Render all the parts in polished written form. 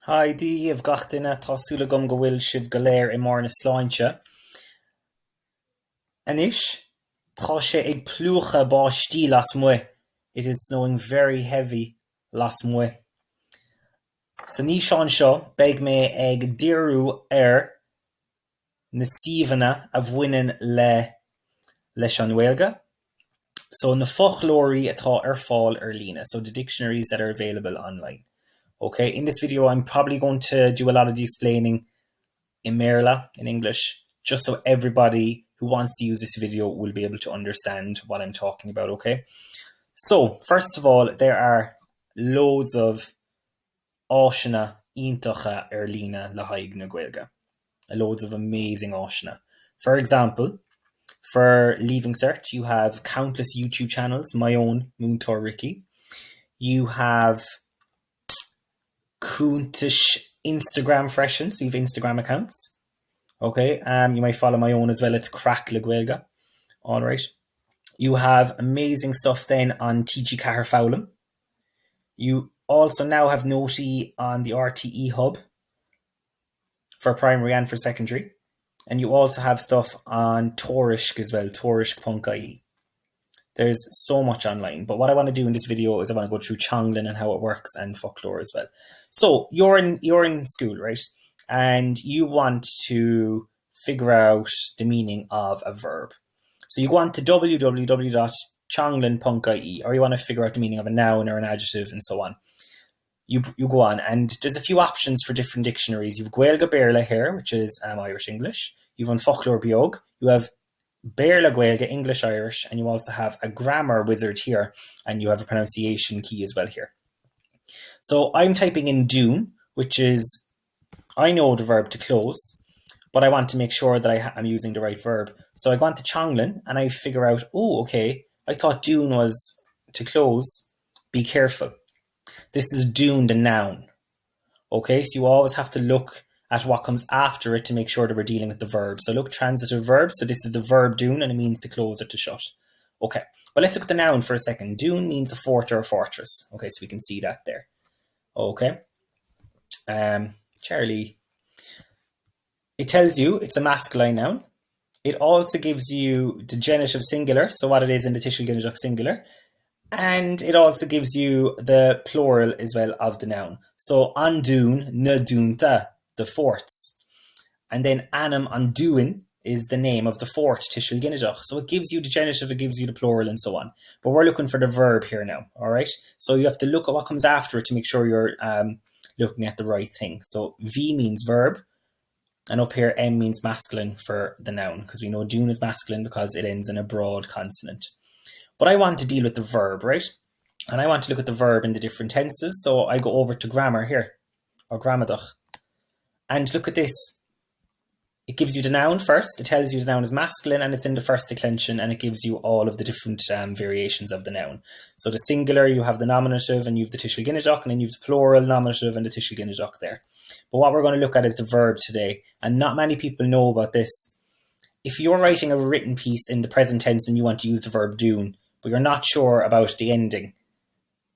Hi díobh gach duine tásúla gom go bhfuil sibh go léir I mór na sláinte. Anois, tá sé ag plúcha báistí las muo. It is snowing very heavy las muo. Sa ní seán seo, beidh mé ag díriú na suíomhanna a bhaineann leis an Gaeilge. So na folklóirí atá ar fáil ar líne. So the dictionaries that are available online. Okay, in this video I'm probably going to do a lot of the explaining in Merla, in English, just so everybody who wants to use this video will be able to understand what I'm talking about, okay? So, first of all, there are loads of áiseanna iontacha ar líne le haghaidh na Gaeilge. Loads of amazing áiseanna. For example, for Leaving Cert, you have countless YouTube channels, my own, Moontor Ricky. You have countless Instagram freshen, so you have Instagram accounts. Okay, you might follow my own as well. It's Crack Le Gaeilge. All right. You have amazing stuff then on TG Cahir Fowlum. You also now have Noti on the RTE Hub for primary and for secondary. And you also have stuff on Torishk as well, torishk.ie. There's so much online. But what I want to do in this video is I want to go through Chonglin and how it works and folklore as well. So you're in school, right? And you want to figure out the meaning of a verb. So you go on to www.chonglin.ie, or you want to figure out the meaning of a noun or an adjective and so on. You go on, and there's a few options for different dictionaries. You've Gaeilge Béarla here, which is Irish English. You've on Folklore Beag. You have Béarla Gaeilge English Irish, and you also have a grammar wizard here, and you have a pronunciation key as well here. So I'm typing in dún, which is, I know the verb to close, but I want to make sure that I'm using the right verb. So I go on to Chonglin and I figure out, oh, okay, I thought dún was to close. Be careful. This is dún, the noun. Okay, so you always have to look at what comes after it to make sure that we're dealing with the verb. So look, transitive verb. So this is the verb dún and it means to close or to shut. Okay, but let's look at the noun for a second. Dún means a fort or a fortress. Okay, so we can see that there. Okay. Charlie. It tells you it's a masculine noun. It also gives you the genitive singular, so what it is in the Tishil Ginajach singular. And it also gives you the plural as well of the noun. So andún, na dúnta, the forts. And then anam anduin is the name of the fort, Tishil Ginajach. So it gives you the genitive, it gives you the plural and so on. But we're looking for the verb here now, all right? So you have to look at what comes after it to make sure you're looking at the right thing. So V means verb. And up here, M means masculine for the noun, because we know dún is masculine because it ends in a broad consonant. But I want to deal with the verb, right? And I want to look at the verb in the different tenses. So I go over to grammar here, or gramadach. And look at this. It gives you the noun first. It tells you the noun is masculine and it's in the first declension, and it gives you all of the different variations of the noun. So the singular, you have the nominative and you have the Tishil Ginajach, and then you have the plural nominative and the Tishil Ginajach there. But what we're going to look at is the verb today, and not many people know about this. If you're writing a written piece in the present tense and you want to use the verb dún, but you're not sure about the ending,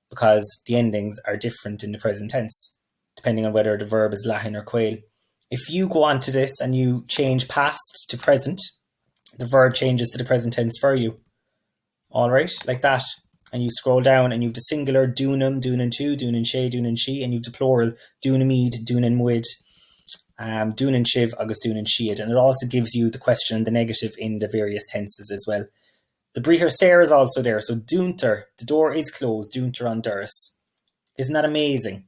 because the endings are different in the present tense, depending on whether the verb is Latin or Quail. If you go on to this and you change past to present, the verb changes to the present tense for you. All right, like that. And you scroll down and you have the singular dúnam, dúnan tú, dúnan sé, dúnan she, and you have the plural dúnamid, dúnan muid, dúnan shiv, agus dúnan shiad. And it also gives you the question, the negative in the various tenses as well. The Brihar Ser is also there. So dúntar, the door is closed, dúntar an duras. Isn't that amazing?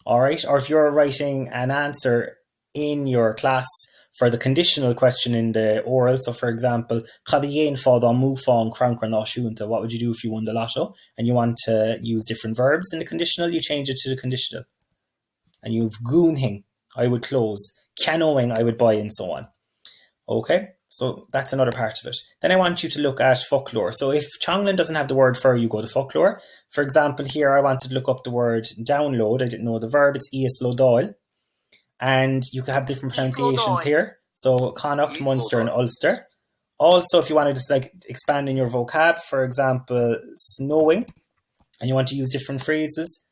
All right. Or if you're writing an answer in your class for the conditional question in the oral, so for example, what would you do if you won the lotto? And you want to use different verbs in the conditional, you change it to the conditional. And you've goonhing, I would close, canoeing, I would buy, and so on. Okay, so that's another part of it. Then I want you to look at folklore. So if Chonglin doesn't have the word for, you go to folklore. For example, here I wanted to look up the word download. I didn't know the verb. It's Iaslodáil. And you can have different pronunciations here. So Connacht, Munster, and Ulster. Also, if you want to just like expand in your vocab, for example, snowing, and you want to use different phrases,